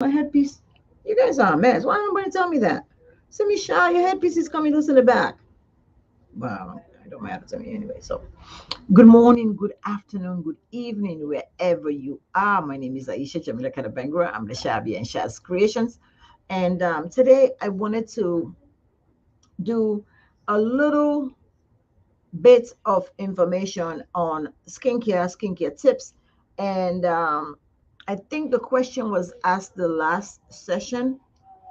My headpiece. You guys are a mess. Why nobody tell me that? Say, Michelle, your headpiece is coming loose in the back. Well, it don't matter to me anyway. So, good morning, good afternoon, good evening, wherever you are. My name is Aisha Jamila Kadabengra. I'm the Shabby and Shaz Creations. And today I wanted to do a little bit of information on skincare tips. And I think the question was asked the last session,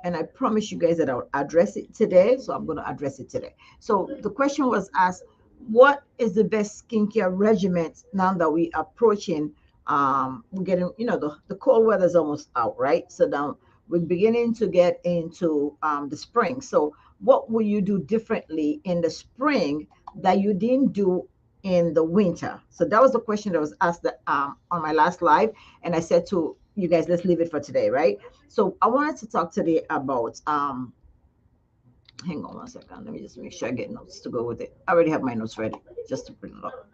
and I promise you guys that I'll address it today. So I'm going to address it today. So the question was asked, what is the best skincare regimen now that we approaching? We're getting, the cold weather is almost out, right? So now we're beginning to get into the spring. So what will you do differently in the spring that you didn't do in the winter? So that was the question that was asked on my last live, and I said to you guys, let's leave it for today, right? So I wanted to talk today about hang on one second. Let me just make sure I get notes to go with it. I already have my notes ready just to bring it up.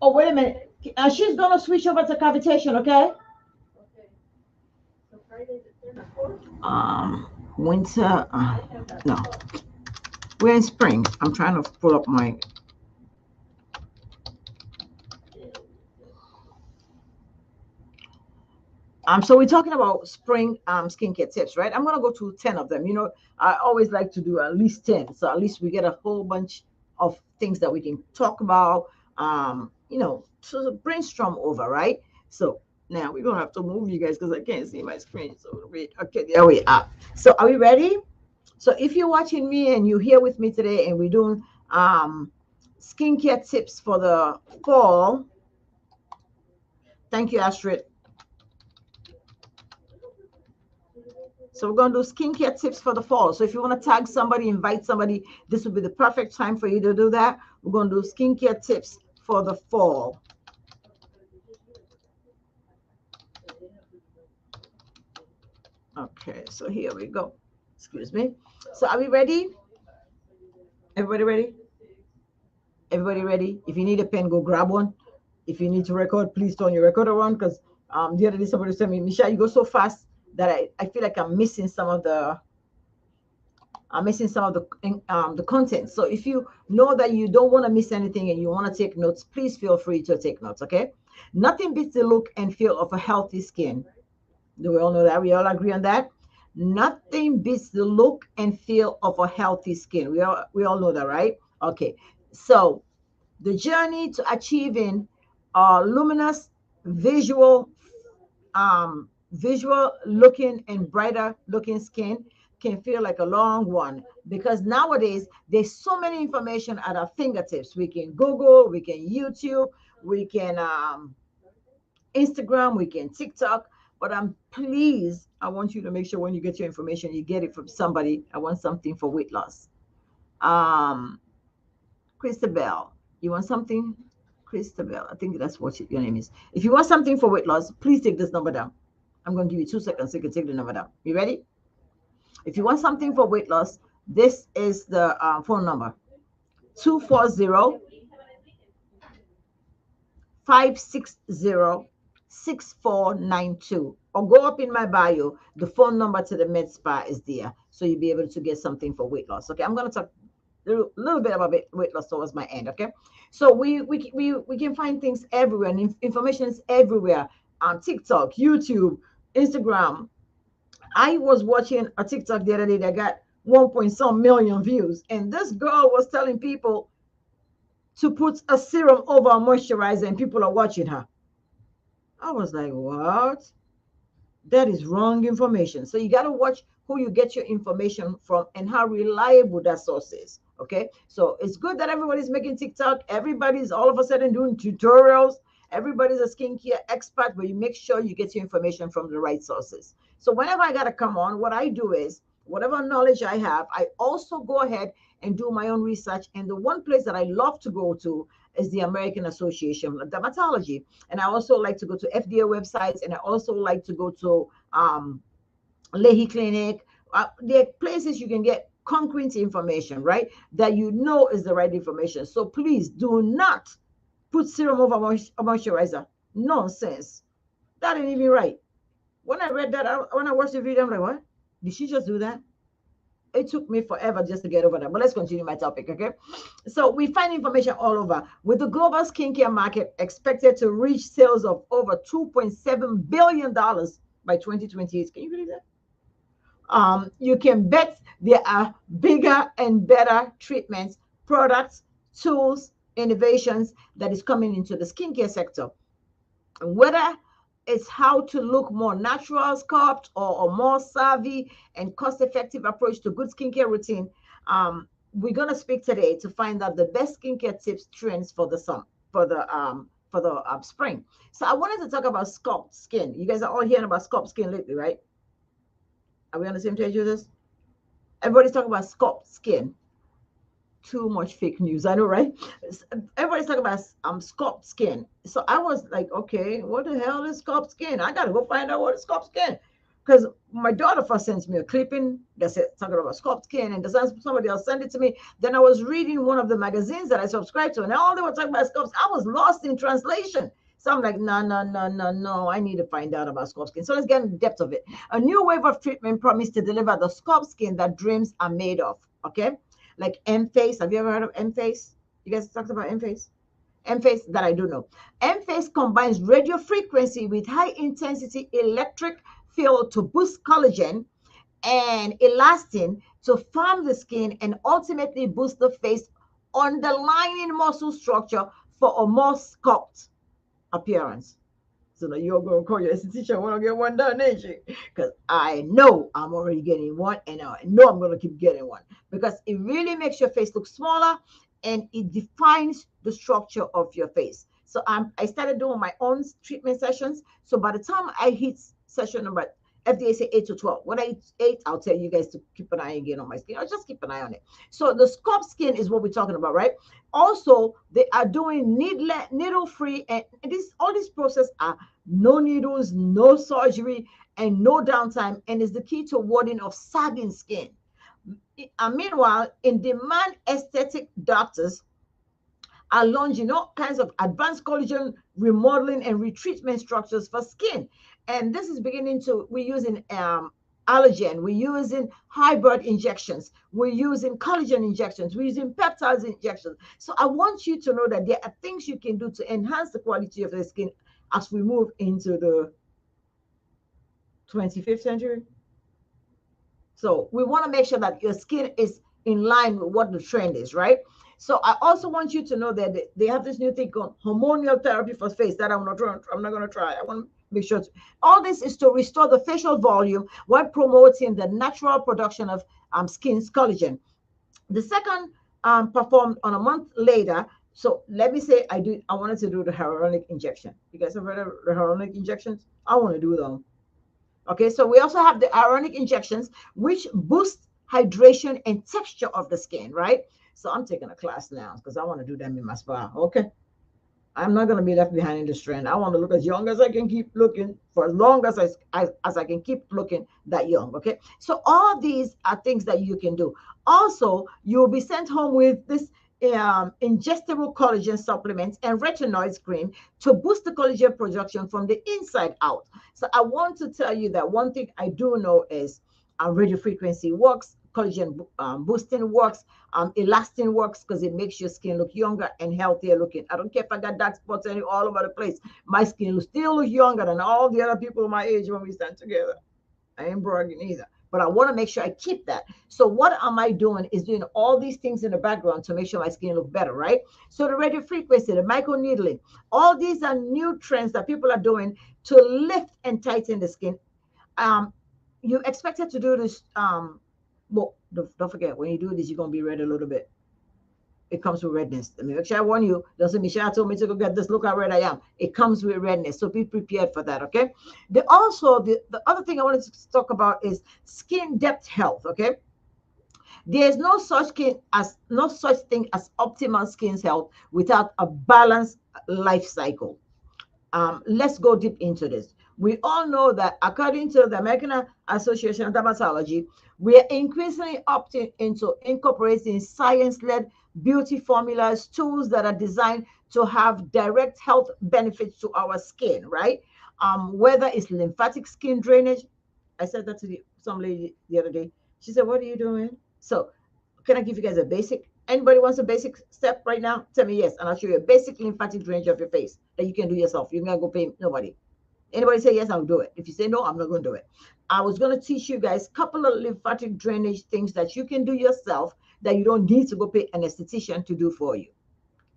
Oh, wait a minute. She's gonna switch over to cavitation, okay? Winter. No, we're in spring. I'm trying to pull up my. So we're talking about spring skincare tips, right? I'm gonna go to 10 of them. I always like to do at least 10, so at least we get a whole bunch of things that we can talk about. To brainstorm over, right? So now we're gonna have to move you guys because I can't see my screen. So wait, okay, there we are. So are we ready? So if you're watching me and you're here with me today, and we're doing skincare tips for the fall. Thank you, Astrid. So we're going to do skincare tips for the fall. So if you want to tag somebody, invite somebody, this would be the perfect time for you to do that. We're going to do skincare tips for the fall. Okay, so here we go. Excuse me. So are we ready? Everybody ready? Everybody ready? If you need a pen, go grab one. If you need to record, please turn your recorder on, because the other day somebody said to me, Michelle, you go so fast that I feel like I'm missing some of the content. So if you know that you don't want to miss anything and you want to take notes, please feel free to take notes. Okay. Nothing beats the look and feel of a healthy skin. Do we all know that? We all agree on that. Nothing beats the look and feel of a healthy skin. We all know that, right? Okay. So the journey to achieving a luminous visual visual looking and brighter looking skin can feel like a long one, because nowadays there's so many information at our fingertips. We can Google, we can YouTube, we can Instagram, we can TikTok. But I want you to make sure when you get your information, you get it from somebody. I want something for weight loss. Um, Christabel, you want something? Christabel, I think that's what your name is. If you want something for weight loss, please take this number down. I'm going to give you 2 seconds so you can take the number down. You ready? If you want something for weight loss, this is the phone number: 240 560 6492. Or go up in my bio. The phone number to the Med Spa is there. So you'll be able to get something for weight loss. Okay, I'm going to talk little bit about weight loss towards my end. Okay, so we can find things everywhere, and information is everywhere on TikTok, YouTube, Instagram. I was watching a TikTok the other day that got 1 point some million views, and this girl was telling people to put a serum over a moisturizer, and people are watching her. I was like, what? That is wrong information. So you got to watch who you get your information from and how reliable that source is. Okay. So it's good that everybody's making TikTok. Everybody's all of a sudden doing tutorials. Everybody's a skincare expert, but you make sure you get your information from the right sources. So whenever I got to come on, what I do is whatever knowledge I have, I also go ahead and do my own research. And the one place that I love to go to is the American Association of Dermatology. And I also like to go to FDA websites, and I also like to go to Leahy Clinic. There are places you can get concrete information, right? That you know is the right information. So please do not put serum over moisturizer. Nonsense. That ain't even right. When I read that, when I watched the video, I'm like, what? Did she just do that? It took me forever just to get over that. But let's continue my topic, okay? So we find information all over. With the global skincare market expected to reach sales of over $2.7 billion by 2028. Can you believe that? You can bet there are bigger and better treatments, products, tools, innovations that is coming into the skincare sector. Whether it's how to look more natural, sculpt, or a more savvy and cost-effective approach to good skincare routine, we're gonna speak today to find out the best skincare tips, trends for the summer, for the spring. So I wanted to talk about sculpt skin. You guys are all hearing about sculpt skin lately, right? Are we on the same page with this? Everybody's talking about sculpt skin. Too much fake news, I know, right? Everybody's talking about sculpt skin. So I was like, okay, what the hell is sculpt skin? I gotta go find out what is sculpt skin. Because my daughter first sends me a clipping that's talking about sculpt skin, and somebody else sent it to me. Then I was reading one of the magazines that I subscribe to, and all they were talking about sculpt. I was lost in translation. So I'm like, no, no, no, no, no. I need to find out about sculpt skin. So let's get in the depth of it. A new wave of treatment promised to deliver the sculpt skin that dreams are made of. Okay, like M-Face. Have you ever heard of M-Face? You guys talked about M-Face? M-Face, that I do know. M-Face combines radio frequency with high intensity electric field to boost collagen and elastin to firm the skin and ultimately boost the face underlying muscle structure for a more sculpt appearance. So now you're going to call your esthetician, I want to get one done, ain't you? Because I know I'm already getting one, and I know I'm going to keep getting one because it really makes your face look smaller and it defines the structure of your face. So I started doing my own treatment sessions. So by the time I hit session number, FDA say 8 to 12. When I hit 8, I'll tell you guys to keep an eye again on my skin. I'll just keep an eye on it. So the sculpt skin is what we're talking about, right? Also, they are doing needle-free, and all these process are no needles, no surgery, and no downtime, and is the key to warding of sagging skin. Meanwhile, in-demand aesthetic doctors are launching all kinds of advanced collagen remodeling and retreatment structures for skin. And this is beginning to, we're using allergen, we're using hybrid injections, we're using collagen injections, we're using peptides injections. So I want you to know that there are things you can do to enhance the quality of the skin as we move into the 25th century. So we want to make sure that your skin is in line with what the trend is, right? So I also want you to know that they have this new thing called hormonal therapy for face that I'm not going to try. I want to make sure. All this is to restore the facial volume while promoting the natural production of skin's collagen. The second performed on a month later. So let me say I wanted to do the hyaluronic injection. You guys have heard of the hyaluronic injections? I want to do them. Okay, so we also have the hyaluronic injections, which boost hydration and texture of the skin, right? So I'm taking a class now because I want to do them in my spa. Okay, I'm not going to be left behind in this trend. I want to look as young as I can keep looking for as long as I can keep looking that young. Okay, so all these are things that you can do. Also, you'll be sent home with this ingestible collagen supplements and retinoids cream to boost the collagen production from the inside out. So I want to tell you that one thing I do know is radio frequency works, collagen boosting works, elastin works because it makes your skin look younger and healthier looking. I don't care if I got dark spots all over the place. My skin will still look younger than all the other people my age when we stand together. I ain't bragging either. But I want to make sure I keep that. So what am I doing is doing all these things in the background to make sure my skin look better, right? So the radio frequency, the micro needling, all these are new trends that people are doing to lift and tighten the skin. You expected to do this. Well, don't forget, when you do this, you're going to be red a little bit. It comes with redness. I mean, make sure I warn you. Doesn't Michelle told me to go get this. Look how red I am. It comes with redness. So be prepared for that, okay? The other thing I wanted to talk about is skin depth health, okay? There's no such thing as optimal skin health without a balanced life cycle. Let's go deep into this. We all know that according to the American Association of Dermatology, we are increasingly opting into incorporating science-led beauty formulas, tools that are designed to have direct health benefits to our skin, right? Whether it's lymphatic skin drainage. I said that to some lady the other day. She said, "What are you doing?" So, can I give you guys a basic? Anybody wants a basic step right now? Tell me yes, and I'll show you a basic lymphatic drainage of your face that you can do yourself. You're not gonna go pay nobody. Anybody say yes, I'll do it. If you say no, I'm not going to do it. I was going to teach you guys a couple of lymphatic drainage things that you can do yourself that you don't need to go pay an esthetician to do for you.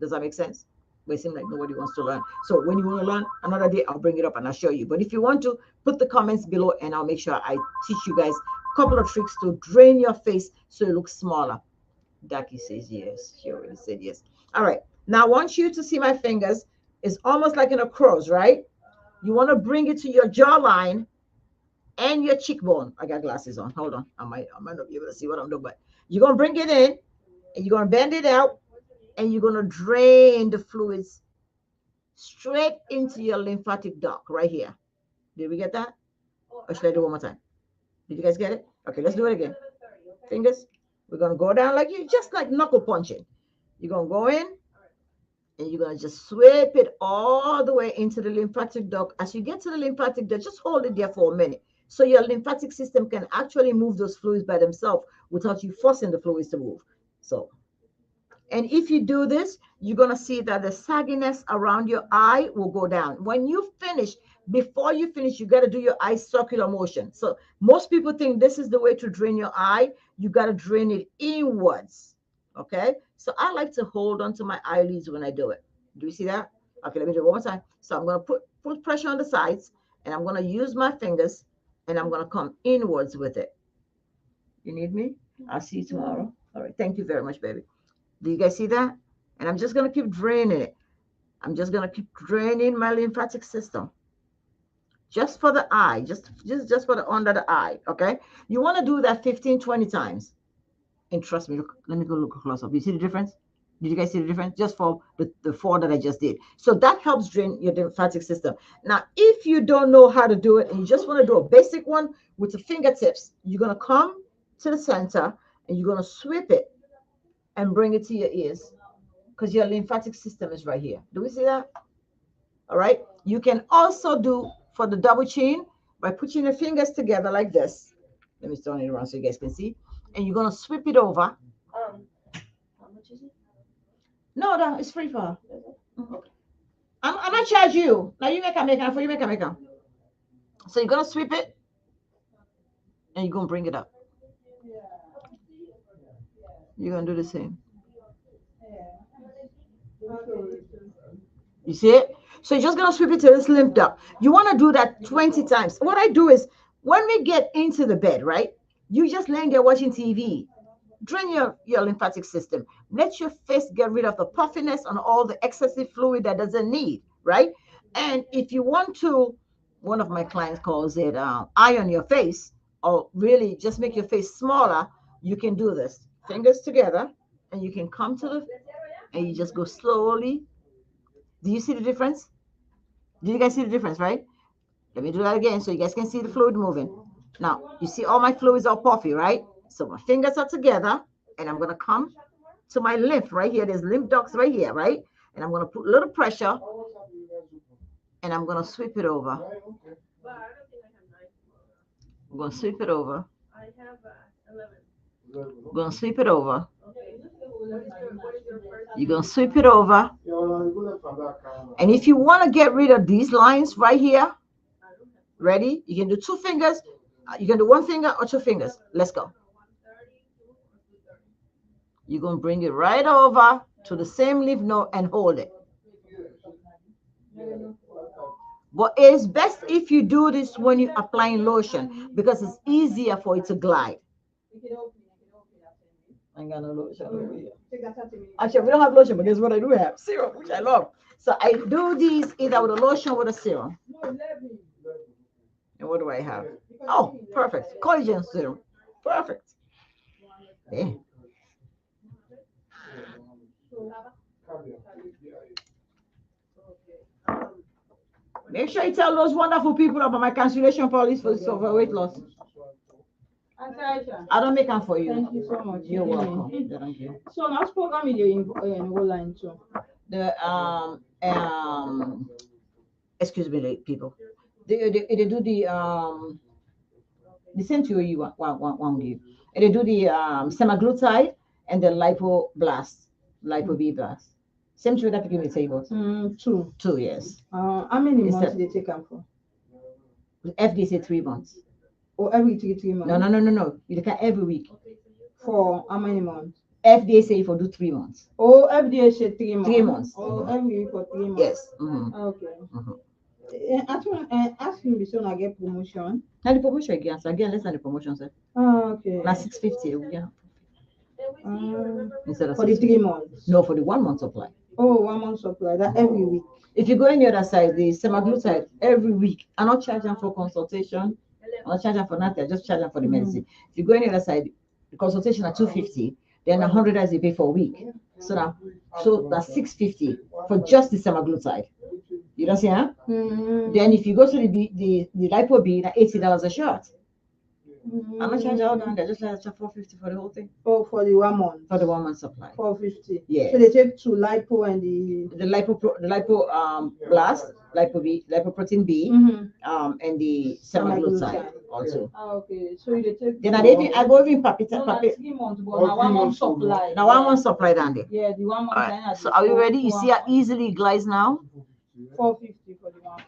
Does that make sense? But it seems like nobody wants to learn. So when you want to learn another day, I'll bring it up and I'll show you. But if you want to, put the comments below and I'll make sure I teach you guys a couple of tricks to drain your face so it looks smaller. Daki says yes. She already said yes. All right. Now I want you to see my fingers. It's almost like in a cross, right? You want to bring it to your jawline and your cheekbone. I got glasses on. Hold on. I might not be able to see what I'm doing, but you're going to bring it in and you're going to bend it out and you're going to drain the fluids straight into your lymphatic duct right here. Did we get that? Or should I do it one more time? Did you guys get it? Okay, let's do it again. Fingers. We're going to go down like you, just like knuckle punching. You're going to go in and you're going to just sweep it all the way into the lymphatic duct. As you get to the lymphatic duct, just hold it there for a minute. So your lymphatic system can actually move those fluids by themselves without you forcing the fluids to move. So, and if you do this, you're going to see that the sagginess around your eye will go down. When you finish, before you finish, you got to do your eye circular motion. So most people think this is the way to drain your eye. You got to drain it inwards. Okay. So I like to hold onto my eyelids when I do it. Do you see that? Okay, let me do it one more time. So I'm going to put pressure on the sides and I'm going to use my fingers and I'm going to come inwards with it. You need me? I'll see you tomorrow. All right. Thank you very much, baby. Do you guys see that? And I'm just going to keep draining it. I'm just going to keep draining my lymphatic system. Just for the eye, just for the under the eye, okay? You want to do that 15, 20 times. And trust me, look, let me go look close up. You see the difference? Did you guys see the difference? Just for the 4 that I just did. So that helps drain your lymphatic system. Now, if you don't know how to do it and you just want to do a basic one with the fingertips, you're going to come to the center and you're going to sweep it and bring it to your ears because your lymphatic system is right here. Do we see that? All right. You can also do for the double chin by putting your fingers together like this. Let me turn it around so you guys can see. And you're going to sweep it over. How much is it? No, it's free for her. I'm going to charge you. Now you make a for you make a. So you're going to sweep it and you're going to bring it up. You're going to do the same. You see it? So you're just going to sweep it to this lymph duct. You want to do that 20 times. What I do is when we get into the bed, right? You just laying there watching TV. Drain your lymphatic system. Let your face get rid of the puffiness and all the excessive fluid that doesn't need, right? And if you want to, one of my clients calls it iron your face, or really just make your face smaller, you can do this. Fingers together, and you can come to the, and you just go slowly. Do you see the difference? Do you guys see the difference, right? Let me do that again so you guys can see the fluid moving. Now, you see all my fluids are puffy, right? So my fingers are together, and I'm going to come to my lymph right here. There's lymph ducts right here, right? And I'm going to put a little pressure, and I'm going to sweep it over. I'm going to sweep it over. I have 11. I'm going to sweep it over. You're going to sweep it over. And if you want to get rid of these lines right here, ready? You can do 2 fingers. You can do 1 finger or 2 fingers. Let's go. You're going to bring it right over to the same lymph node and hold it. But it's best if you do this when you're applying lotion because it's easier for it to glide. I ain't got no lotion over here. Actually, we don't have lotion, but guess what I do have? Serum, which I love. So I do these either with a lotion or with a serum. And what do I have? Oh, perfect. Collagen serum. Perfect. Yeah. Make sure you tell those wonderful people about my cancellation policy for weight loss. I don't make them for you. Thank you so much. You're welcome. Thank you. So now program is in line too. The excuse me, people. They do the same to you want give. And they do the semaglutide and the lipoblast, lipo B blast. Same to that give me table. Two. 2 years. How many It's months a- they take them for? FD say 3 months. Or every 3 months? No. You look at every week. For how many months? FDA say for do 3 months. Oh, FDA said 3 months. 3 months. Oh, every week for 3 months. Yes. Okay. Mhm. Actually, ask me so I get promotion. Now the promotion again. So again, less than the promotion, sir. Oh, okay. Now 650. Yeah. Instead of For the 650. 3 months. No, for the 1 month supply. Oh, 1 month supply. That every week. If you go on the other side, the semaglutide every week. I not charge them for consultation. I not charge them for nothing. I just charge them for the medicine. If you go on the other side, the consultation at 250, then 100 as you pay for a week. So that's 650 for just the semaglutide. You don't see, huh? Then if you go to the lipo B, that's $80 a shot. I'm not charging all down there. Just charge 450 for the whole thing. Oh, for the 1 month. For the 1 month supply. 450. Yeah. So they take two lipo and The lipo blast, lipoprotein B, and the semaglutide also. Okay. So you take. Then I go even papita. No, not 3 months, but now 1 month supply. Now 1 month supply down there. Yeah, the 1 month. Alright. So are we ready? You see how easily it glides now? 450 for the 1 month.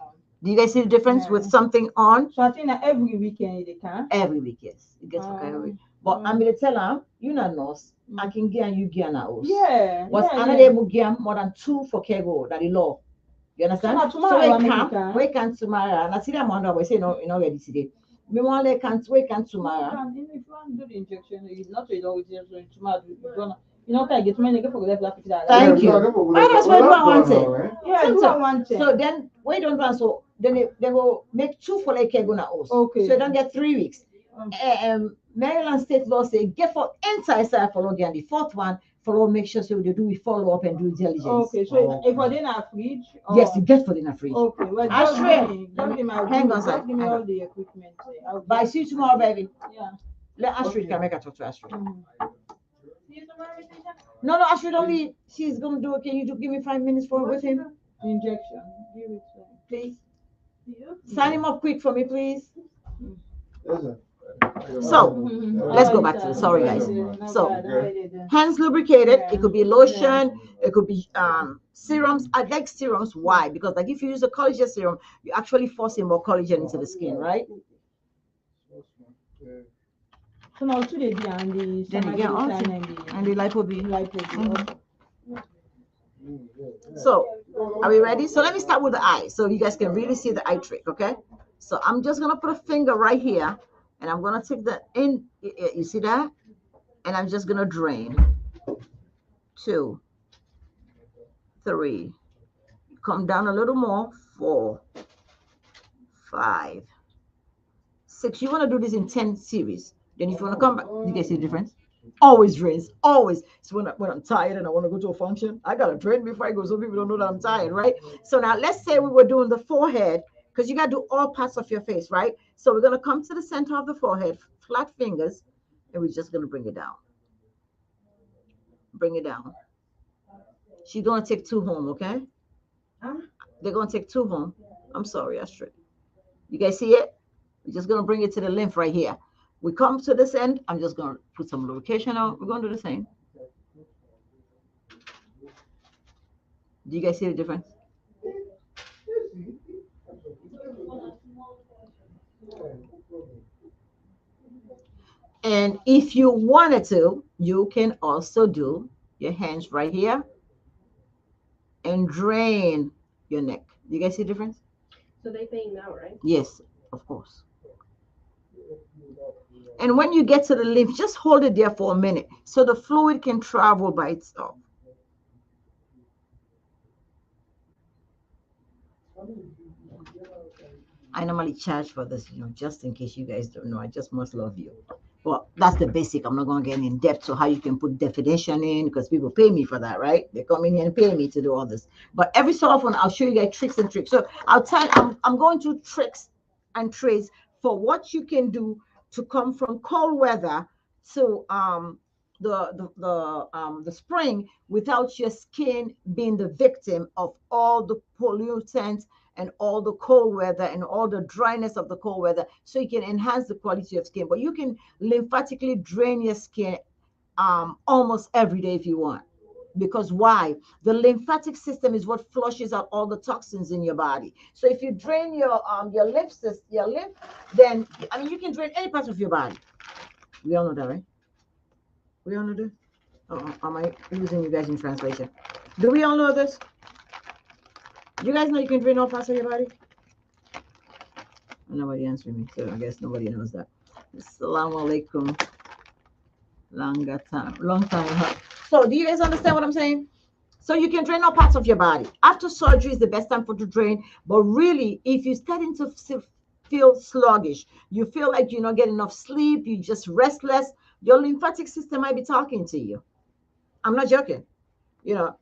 Do you guys see the difference with something on? So I think that every weekend they can. Every week, yes. It gets okay every week. But I'm gonna tell them, you're not nurse. I can get and you get now. Yeah. What's another will get more than 2 for Kego that the law. You understand? So we can tomorrow. And I see them on we say no, you're not ready today. We want to can't tomorrow. If you want to do the injection, it's not really always tomorrow. You know, I get many for the left. Thank you. That's what I wanted. Yeah, so then we don't run so then they will make 2 for like Kego now. Okay. So you don't get 3 weeks. Maryland state law say get for entire side follow again. The 4th one follow make sure so they do we follow up and do diligence. Okay, so if for dinner fridge. Yes, you get for dinner fridge. Okay, well, hang on, just give me all the equipment. Bye, see you tomorrow, baby. Yeah. Let Astrid come make a talk to Astrid. No, Astrid only she's gonna do it. Can you give me 5 minutes for with him? Injection. Give it please. Sign him up quick for me, please. So let's go back to the sorry guys. So hands lubricated, it could be lotion, it could be serums. I like serums. Why? Because like if you use a collagen serum, you're actually forcing more collagen into the skin, right? So now today and the and the lipo B. So are we ready? So let me start with the eye so you guys can really see the eye trick, okay? So I'm just gonna put a finger right here. And I'm gonna take the in, you see that? And I'm just gonna drain. 2, 3, come down a little more. 4, 5, 6. You wanna do this in 10 series. Then if you wanna come back, you guys see the difference? Always drains, always. So when I'm tired and I wanna go to a function, I gotta drain before I go. So people don't know that I'm tired, right? So now let's say we were doing the forehead, because you got to do all parts of your face, right? So we're going to come to the center of the forehead, flat fingers, and we're just going to bring it down. Bring it down. She's going to take 2 home, okay? They're going to take 2 home. I'm sorry, Astrid. You guys see it? We're just going to bring it to the lymph right here. We come to this end. I'm just going to put some lubrication on. We're going to do the same. Do you guys see the difference? And if you wanted to, you can also do your hands right here and drain your neck. You guys see the difference? So they paying now, right? Yes, of course. And when you get to the lymph, just hold it there for a minute so the fluid can travel by itself. I normally charge for this, just in case you guys don't know. I just must love you. Well, that's the basic. I'm not going to get in depth to how you can put definition in because people pay me for that, right? They come in here and pay me to do all this. But every so often, I'll show you guys tricks and tricks. So I'm going to tricks and trades for what you can do to come from cold weather to the spring without your skin being the victim of all the pollutants and all the cold weather and all the dryness of the cold weather. So you can enhance the quality of skin, but you can lymphatically drain your skin almost every day if you want. Because why? The lymphatic system is what flushes out all the toxins in your body. So if you drain your your lymph, then I mean you can drain any part of your body. We all know that, right? We all know this. Oh, am I losing you guys in translation? Do we all know this? You guys know you can drain all parts of your body? Nobody answering me, so I guess nobody knows that. Assalamu alaikum. Long time. Huh? So, do you guys understand what I'm saying? So you can drain all parts of your body. After surgery is the best time for to drain. But really, if you're starting to feel sluggish, you feel like you're not getting enough sleep, you're just restless, your lymphatic system might be talking to you. I'm not joking. You know,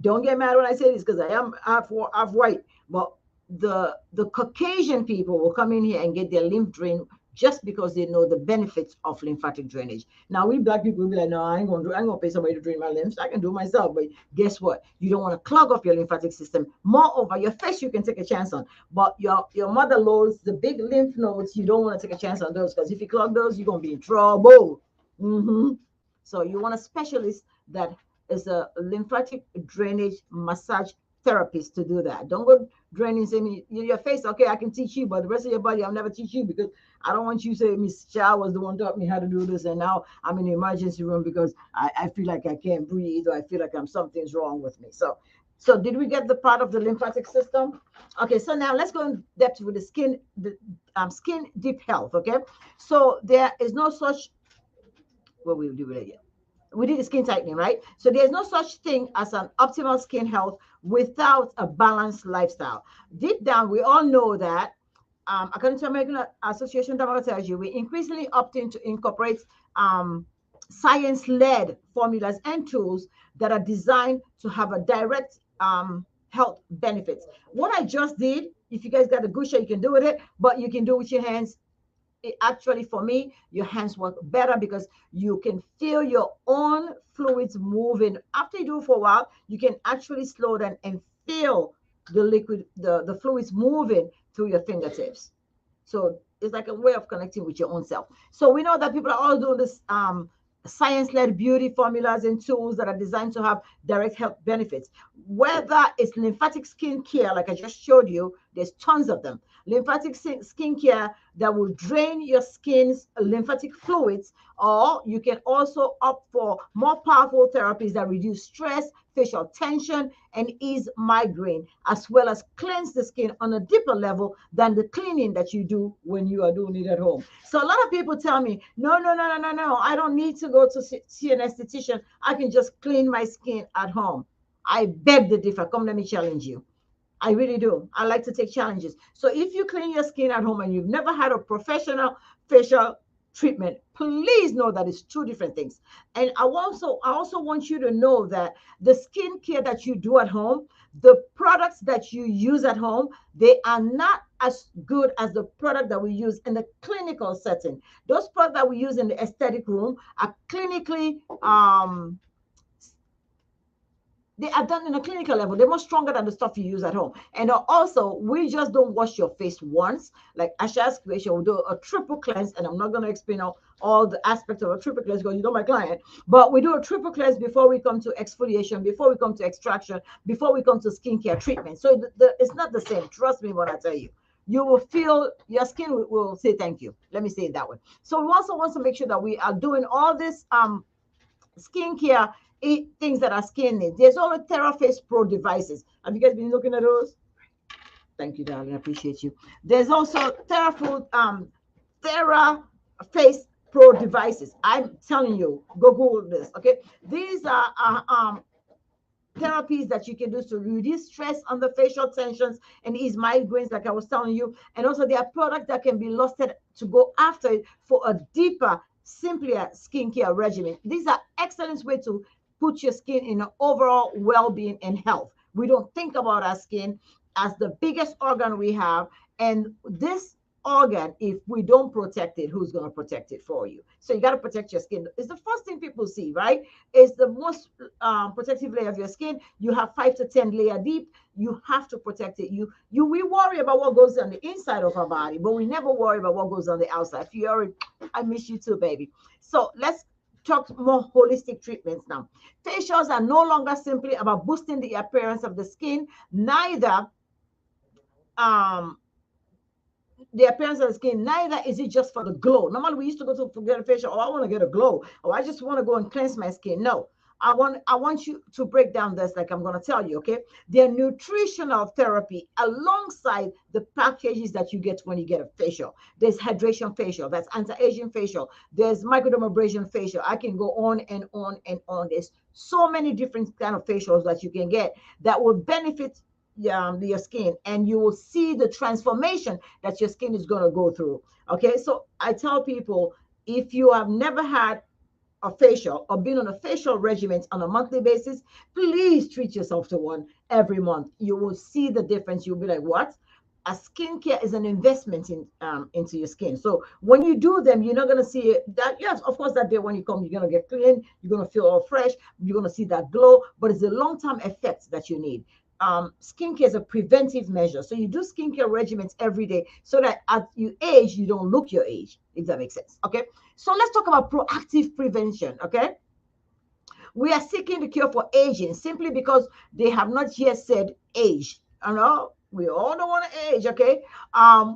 don't get mad when I say this because I am half white. But the Caucasian people will come in here and get their lymph drained just because they know the benefits of lymphatic drainage. Now we black people will be like, no, I ain't gonna pay somebody to drain my lymphs. I can do it myself. But guess what? You don't want to clog up your lymphatic system. Moreover, your face you can take a chance on, but your mother loads, the big lymph nodes, you don't want to take a chance on those because if you clog those, you're gonna be in trouble. So you want a specialist that is a lymphatic drainage massage therapist to do that. Don't go draining, say me your face. Okay, I can teach you, but the rest of your body, I'll never teach you because I don't want you to say Miss Chow was the one taught me how to do this, and now I'm in the emergency room because I feel like I can't breathe or I feel like something's wrong with me. So did we get the part of the lymphatic system? Okay, so now let's go in depth with the skin deep health. Okay, so there is no such what we will do with it. We did the skin tightening, right? So there's no such thing as an optimal skin health without a balanced lifestyle. Deep down, we all know that, according to American Association of Dermatology, we increasingly opting to incorporate science-led formulas and tools that are designed to have a direct health benefits. What I just did, if you guys got a good shot, you can do with it, but you can do it with your hands. Actually, for me, your hands work better because you can feel your own fluids moving. After you do it for a while, you can actually slow down and feel the liquid, the fluids moving through your fingertips. So it's like a way of connecting with your own self. So we know that people are all doing this science-led beauty formulas and tools that are designed to have direct health benefits. Whether it's lymphatic skin care, like I just showed you, there's tons of them. Lymphatic skin care that will drain your skin's lymphatic fluids, or you can also opt for more powerful therapies that reduce stress, facial tension, and ease migraine, as well as cleanse the skin on a deeper level than the cleaning that you do when you are doing it at home. So a lot of people tell me, no, I don't need to go to see an esthetician. I can just clean my skin at home. I beg the differ. Come, let me challenge you. I really do. I like to take challenges. So if you clean your skin at home and you've never had a professional facial treatment, please know that it's two different things. And I also want you to know that the skin care that you do at home, the products that you use at home, they are not as good as the product that we use in the clinical setting. Those products that we use in the aesthetic room are clinically they are done in a clinical level. They're more stronger than the stuff you use at home. And also, we just don't wash your face once. Like Asha's creation, we'll do a triple cleanse. And I'm not going to explain all the aspects of a triple cleanse because you know my client. But we do a triple cleanse before we come to exfoliation, before we come to extraction, before we come to skincare treatment. So it's not the same. Trust me when I tell you. You will feel your skin will say thank you. Let me say it that way. So we also want to make sure that we are doing all this skincare things that are skin needs. There's all the TheraFace Pro devices. Have you guys been looking at those? Thank you, darling. I appreciate you. There's also TheraFace Pro devices. I'm telling you, go Google this. Okay, these are therapies that you can do to reduce stress on the facial tensions and ease migraines, like I was telling you. And also, there are products that can be lusted to go after it for a deeper, simpler skincare regimen. These are excellent ways to put your skin in an overall well-being and health. We don't think about our skin as the biggest organ we have, and this organ, if we don't protect it, who's going to protect it for you? So you got to protect your skin. It's the first thing people see, right? It's the most protective layer of your skin. You have 5 to 10 layer deep. You have to protect it. We worry about what goes on the inside of our body, but we never worry about what goes on the outside. Fiore, I miss you too, baby. So let's talk more holistic treatments now. Facials are no longer simply about boosting the appearance of the skin, neither um the appearance of the skin, neither is it just for the glow. Normally we used to go to get a facial, oh, I want to get a glow, oh, I just want to go and cleanse my skin. No, I want you to break down this, like I'm going to tell you, okay? They're nutritional therapy alongside the packages that you get when you get a facial. There's hydration facial, that's anti-aging facial, there's microdermabrasion facial. I can go on and on and on. There's so many different kind of facials that you can get that will benefit your skin, and you will see the transformation that your skin is going to go through. Okay, so I tell people, if you have never had a facial or been on a facial regimen on a monthly basis, please treat yourself to one every month. You will see the difference. You'll be like, what? A skincare is an investment into your skin. So when you do them, you're not going to see it, that. Yes, of course, that day when you come, you're going to get clean. You're going to feel all fresh. You're going to see that glow. But it's the long-term effects that you need. Skincare is a preventive measure. So you do skincare regimens every day so that as you age, you don't look your age, if that makes sense. Okay. So let's talk about proactive prevention. Okay. We are seeking the cure for aging simply because they have not yet said age. You know, we all don't want to age, okay?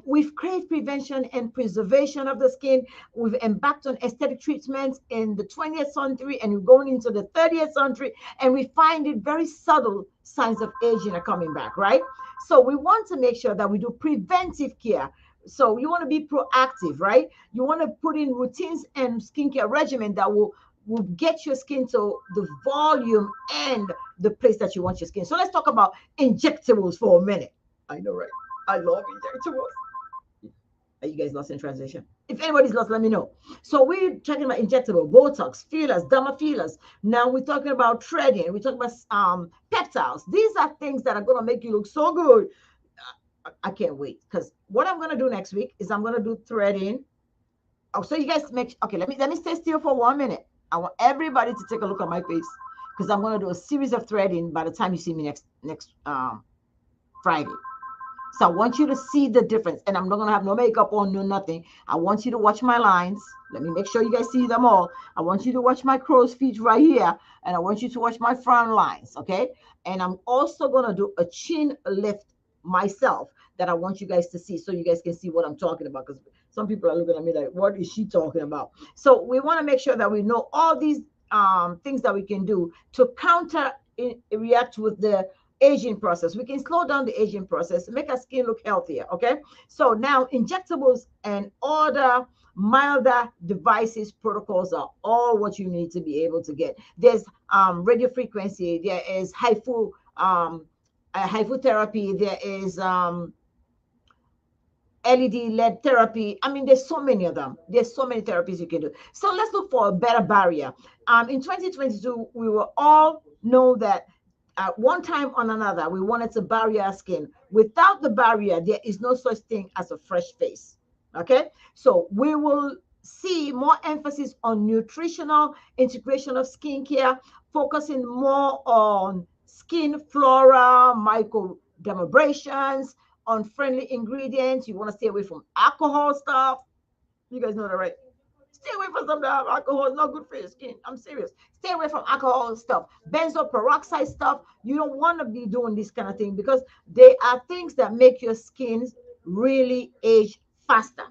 We've craved prevention and preservation of the skin. We've embarked on aesthetic treatments in the 20th century, and we're going into the 30th century, and we find it very subtle signs of aging are coming back, right? So we want to make sure that we do preventive care. So you want to be proactive, right? You want to put in routines and skincare regimen that will get your skin to the volume and the place that you want your skin. So let's talk about injectables for a minute. I know, right? I love injectables. Are you guys lost in translation? If anybody's lost, let me know. So we're talking about injectable, Botox, fillers, derma fillers. Now we're talking about threading. We're talking about peptides. These are things that are going to make you look so good. I can't wait, because what I'm going to do next week is I'm going to do threading. Oh, so you guys okay, let me stay still for 1 minute. I want everybody to take a look at my face, because I'm going to do a series of threading by the time you see me next Friday. So I want you to see the difference, and I'm not going to have no makeup on, no nothing. I want you to watch my lines. Let me make sure you guys see them all. I want you to watch my crow's feet right here, and I want you to watch my frown lines, okay? And I'm also going to do a chin lift myself that I want you guys to see, so you guys can see what I'm talking about, because some people are looking at me like, what is she talking about? So we want to make sure that we know all these things that we can do to react with the aging process. We can slow down the aging process, make our skin look healthier. Okay. So now injectables and other milder devices protocols are all what you need to be able to get. There's radio frequency, there is HIFU therapy, there is LED LED therapy. I mean, there's so many of them. There's so many therapies you can do. So let's look for a better barrier. In 2022, we will all know that at one time or another, we wanted to barrier our skin. Without the barrier, there is no such thing as a fresh face. Okay, so we will see more emphasis on nutritional integration of skincare, focusing more on skin flora, microdermabrasions, on friendly ingredients. You want to stay away from alcohol stuff. You guys know that, right? Stay away from some of alcohol. It's not good for your skin. I'm serious. Stay away from alcohol stuff, benzoyl peroxide stuff. You don't want to be doing this kind of thing, because they are things that make your skin really age faster.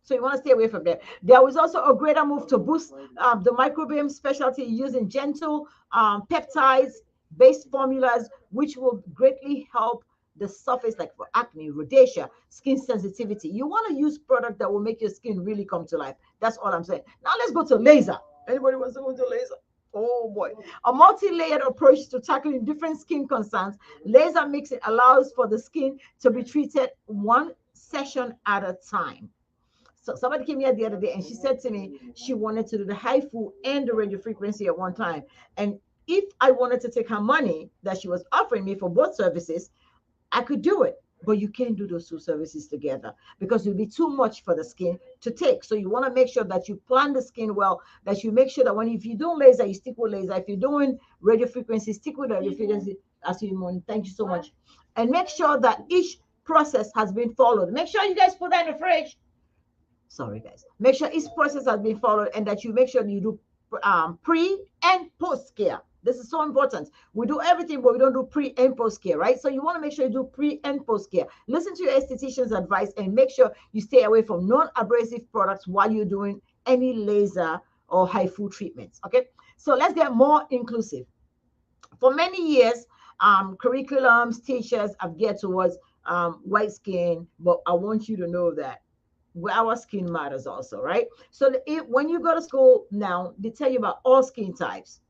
So you want to stay away from that. There was also a greater move to boost the microbiome specialty using gentle peptides-based formulas, which will greatly help the surface, like for acne, rosacea, skin sensitivity. You want to use product that will make your skin really come to life. That's all I'm saying. Now let's go to laser. Anybody wants to go to laser? Oh boy. A multi-layered approach to tackling different skin concerns. Laser mixing allows for the skin to be treated one session at a time. So somebody came here the other day and she said to me she wanted to do the HIFU and the radio frequency at one time. And if I wanted to take her money that she was offering me for both services, I could do it. but you can't do those two services together because it'll be too much for the skin to take. So you want to make sure that you plan the skin well, that you make sure that if you're doing laser, you stick with laser. If you're doing radio frequency, stick with radio frequency. As you morning. Thank you so much. And make sure that each process has been followed. Make sure you guys put that in the fridge. Sorry, guys. Make sure each process has been followed and that you make sure you do pre and post care. This is so important. We do everything, but we don't do pre and post care, right? So you want to make sure you do pre and post care. Listen to your esthetician's advice and make sure you stay away from non-abrasive products while you're doing any laser or HIFU treatments. Okay, so let's get more inclusive. For many years, curriculums, teachers have geared towards white skin, but I want you to know that our skin matters also, right? So when you go to school now, they tell you about all skin types.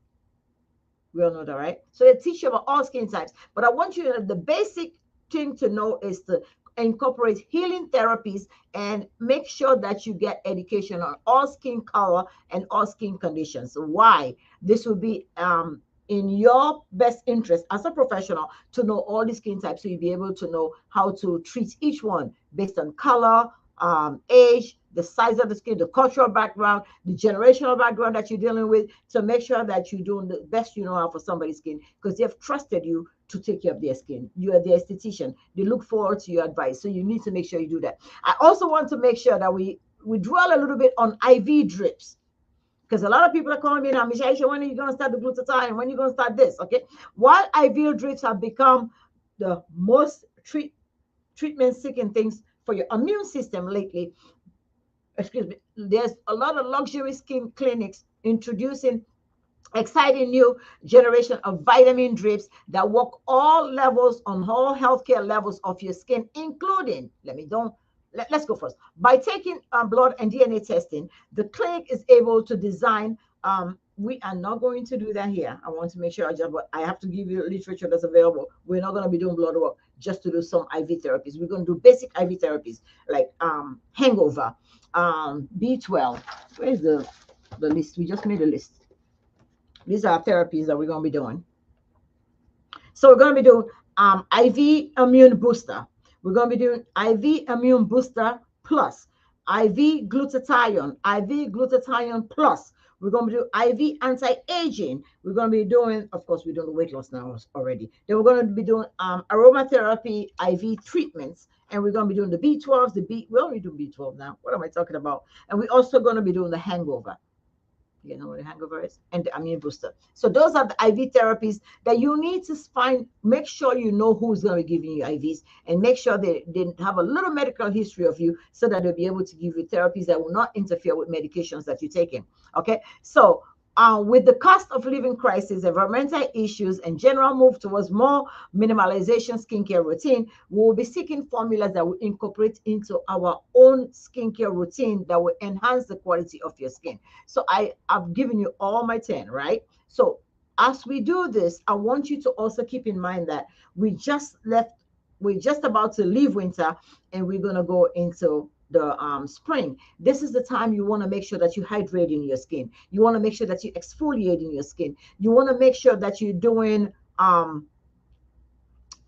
We all know that, right? So they teach you about all skin types. But I want you to know the basic thing to know is to incorporate healing therapies and make sure that you get education on all skin color and all skin conditions. Why? This will be in your best interest as a professional to know all the skin types so you'll be able to know how to treat each one based on color, age, the size of the skin, the cultural background, the generational background that you're dealing with, to make sure that you're doing the best you know how for somebody's skin because they've trusted you to take care of their skin. You are the esthetician. They look forward to your advice. So you need to make sure you do that. I also want to make sure that we dwell a little bit on IV drips because a lot of people are calling me now, Michelle, when are you going to start the glutathione? When are you going to start this? Okay. While IV drips have become the most treatment-seeking things for your immune system lately, excuse me, there's a lot of luxury skin clinics introducing exciting new generation of vitamin drips that work all levels on all healthcare levels of your skin, including, let's go first. By taking blood and DNA testing, the clinic is able to design, we are not going to do that here. I want to make sure I have to give you literature that's available. We're not going to be doing blood work just to do some IV therapies. We're going to do basic IV therapies like hangover, B12. Where's the list? We just made a list. These are therapies that we're going to be doing. So we're going to be doing IV immune booster. We're going to be doing IV immune booster plus, IV glutathione plus. We're going to do IV anti-aging. We're going to be doing, of course, we're doing the weight loss now already. Then we're going to be doing aromatherapy IV treatments. And we're going to be doing the B12s, we only do B12 now. What am I talking about? And we're also going to be doing the hangover. You know what a hangover is? And the immune booster. So those are the IV therapies that you need to find. Make sure you know who's going to be giving you IVs and make sure they have a little medical history of you so that they'll be able to give you therapies that will not interfere with medications that you're taking. Okay. So with the cost of living crisis, environmental issues, and general move towards more minimalization skincare routine, we will be seeking formulas that will incorporate into our own skincare routine that will enhance the quality of your skin. So I've given you all my 10, right? So as we do this, I want you to also keep in mind that we're just about to leave winter and we're going to go into the spring. This is the time you want to make sure that you hydrate in your skin. You want to make sure that you exfoliate in your skin. You want to make sure that you're doing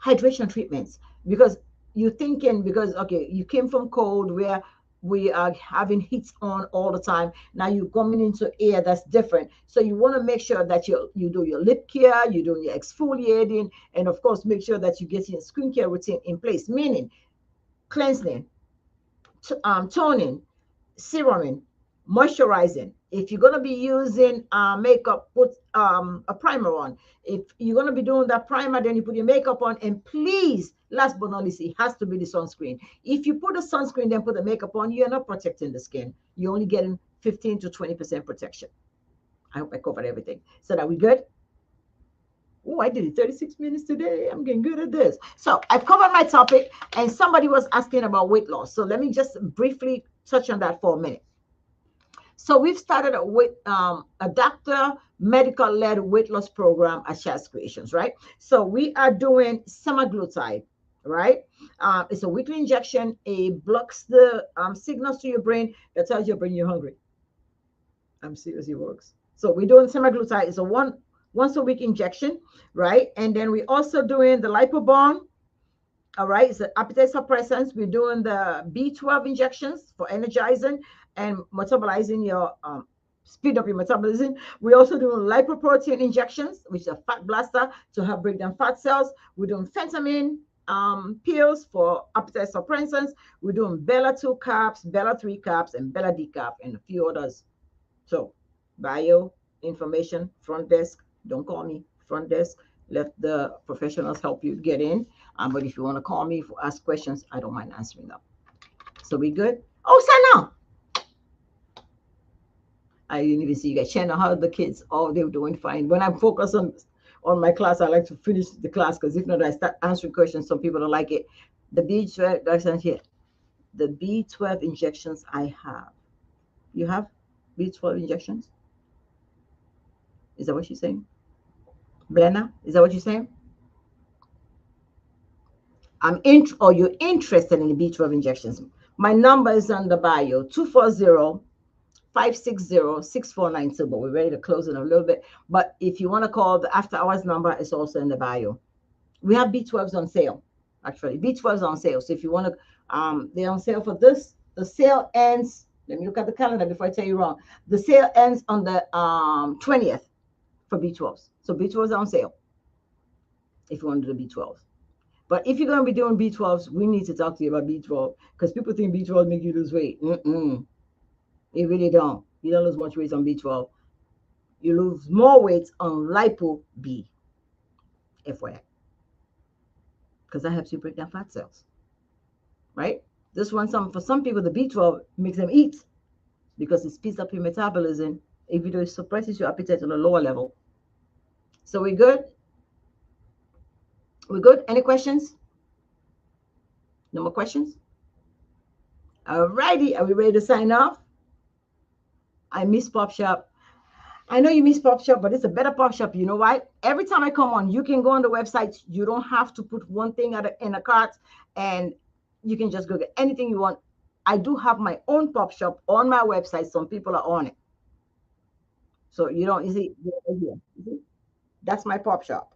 hydration treatments because okay, you came from cold where we are having heat on all the time. Now you're coming into air that's different. So you want to make sure that you do your lip care, you do your exfoliating, and of course make sure that you get your skincare routine in place, meaning cleansing, toning, seruming, moisturizing. If you're going to be using makeup, put a primer on. If you're going to be doing that primer, then you put your makeup on. And please, last but not least, it has to be the sunscreen. If you put a sunscreen, then put the makeup on, you're not protecting the skin. You're only getting 15 to 20% protection. I hope I covered everything. So that we good? Oh, I did it 36 minutes today. I'm getting good at this. So I've covered my topic and somebody was asking about weight loss. So let me just briefly touch on that for a minute. So we've started a doctor medical-led weight loss program at Shaz Creations, right? So we are doing semaglutide, right? It's a weekly injection. It blocks the signals to your brain that tells your brain you're hungry. I'm serious, it works. So we're doing semaglutide. It's a once a week injection, right? And then we're also doing the Lipobond, All right, it's the appetite suppressants. We're doing the B12 injections for energizing and metabolizing your speed up your metabolism. We're also doing lipoprotein injections, which is a fat blaster to help break down fat cells. We're doing phentermine pills for appetite suppressants. We're doing Bella 2 caps, Bella 3 caps, and Bella D cap, and a few others. So, bio information, front desk. Don't call me, front desk. Let the professionals help you get in. But if you want to call me for ask questions, I don't mind answering them. So we good? Oh, Sana, I didn't even see you guys. Shannon, how are the kids? Oh, they're doing fine. When I'm focused on my class, I like to finish the class because if not, I start answering questions. Some people don't like it. The B12, that's not here. The B12 injections I have. You have B12 injections? Is that what she's saying? Blenna, is that what you're saying? You're interested in the B12 injections. My number is on the bio, 240-560-6492, but we're ready to close in a little bit. But if you want to call, the after hours number is also in the bio. We have B12s on sale, actually. B12s on sale. So if you want to, they're on sale for this. The sale ends, let me look at the calendar before I tell you wrong. The sale ends on the 20th for B12s. So B12s are on sale if you want to do B12s. But if you're going to be doing B12s, we need to talk to you about B12 because people think B12 make you lose weight. You really don't. You don't lose much weight on B12. You lose more weight on Lipo B, FYI, because that helps you break down fat cells, right? This one, for some people, the B12 makes them eat because it speeds up your metabolism, even though it suppresses your appetite on a lower level. So we good? We good? Any questions? No more questions? All righty. Are we ready to sign off? I miss Pop Shop. I know you miss Pop Shop, but it's a better Pop Shop. You know why? Every time I come on, you can go on the website. You don't have to put one thing in a cart, and you can just go get anything you want. I do have my own Pop Shop on my website. Some people are on it. So you don't, you see, that's my Pop Shop.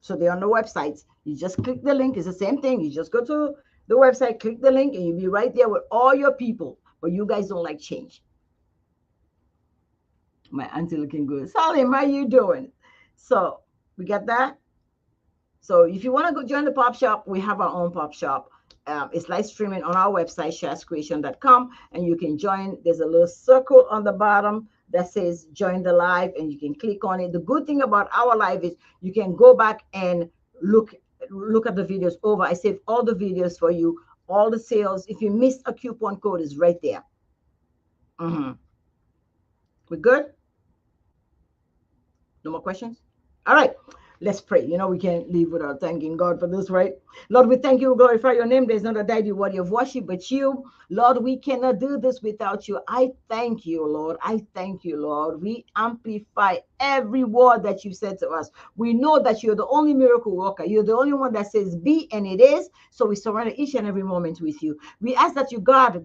So they're on the website. You just click the link. It's the same thing. You just go to the website, click the link, and you'll be right there with all your people. But you guys don't like change. My auntie looking good. Salim, how you doing? So we got that. So if you want to go join the Pop Shop, we have our own Pop Shop. It's live streaming on our website, shascreation.com, and you can join. There's a little circle on the bottom that says join the live, and you can click on it. The good thing about our live is you can go back and look at the videos over. I save all the videos for you, all the sales. If you missed a coupon code, is right there. We're good? No more questions? All right. Let's pray. You know, we can't leave without thanking God for this, right? Lord, we thank you. We glorify your name. There's not a deity worthy of worship but you. Lord, we cannot do this without you. I thank you, Lord. I thank you, Lord. We amplify every word that you said to us. We know that you're the only miracle worker. You're the only one that says be, and it is. So we surrender each and every moment with you. We ask that you guide,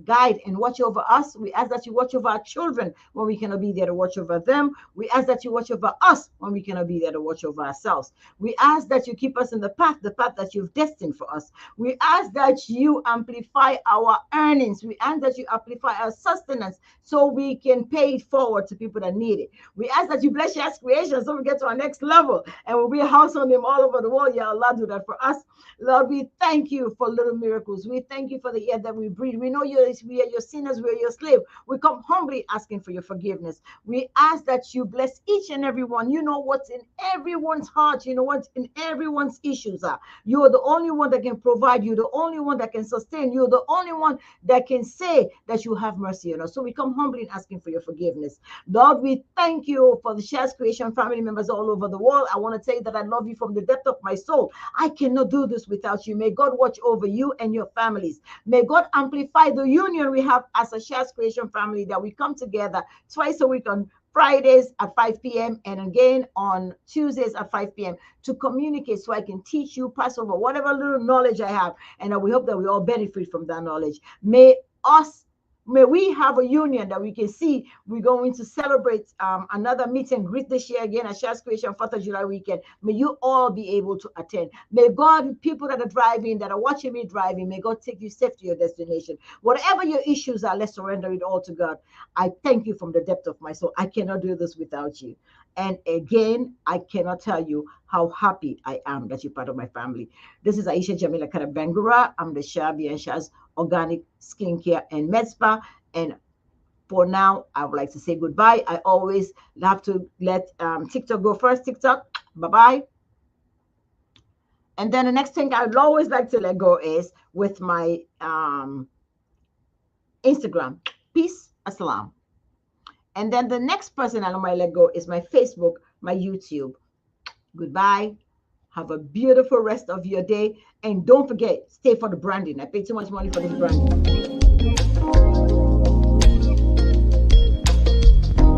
and watch over us. We ask that you watch over our children when we cannot be there to watch over them. We ask that you watch over us when we cannot be there to watch over ourselves. We ask that you keep us in the path that you've destined for us. We ask that you amplify our earnings. We ask that you amplify our sustenance so we can pay it forward to people that need it. We ask that you bless your creation so we get to our next level and we'll be a house on them all over the world. Yeah, Allah do that for us. Lord, we thank you for little miracles. We thank you for the air that we breathe. We know we are your sinners, we are your slave. We come humbly asking for your forgiveness. We ask that you bless each and every one. You know what's in everyone's heart. You know what's in everyone's issues are. You are the only one that can provide. You're the only one that can sustain. You're the only one that can say that you have mercy on us. So we come humbly and asking for your forgiveness. Lord, we thank you for the Shaz Creation family members all over the world. I want to say that I love you from the depth of my soul. I cannot do this without you. May God watch over you and your families. May God amplify the union we have as a Shaz Creation family, that we come together twice a week on Fridays at 5 p.m. and again on Tuesdays at 5 p.m. to communicate so I can teach you, pass over whatever little knowledge I have. And we hope that we all benefit from that knowledge. May us May we have a union that we can see. We're going to celebrate another meet and greet this year again at Shas Creation 4th of July weekend. May you all be able to attend. May God, people that are driving, that are watching me driving, may God take you safe to your destination. Whatever your issues are, let's surrender it all to God. I thank you from the depth of my soul. I cannot do this without you. And again, I cannot tell you how happy I am that you're part of my family. This is Aisha Jamila Karabangura. I'm the Shabi and Shaz Organic Skincare and Med Spa. And for now, I would like to say goodbye. I always have to let TikTok go first. TikTok, bye-bye. And then the next thing I'd always like to let go is with my Instagram. Peace, assalam. And then the next person I might let go is my Facebook, my YouTube. Goodbye. Have a beautiful rest of your day. And don't forget, stay for the branding. I pay too much money for this branding.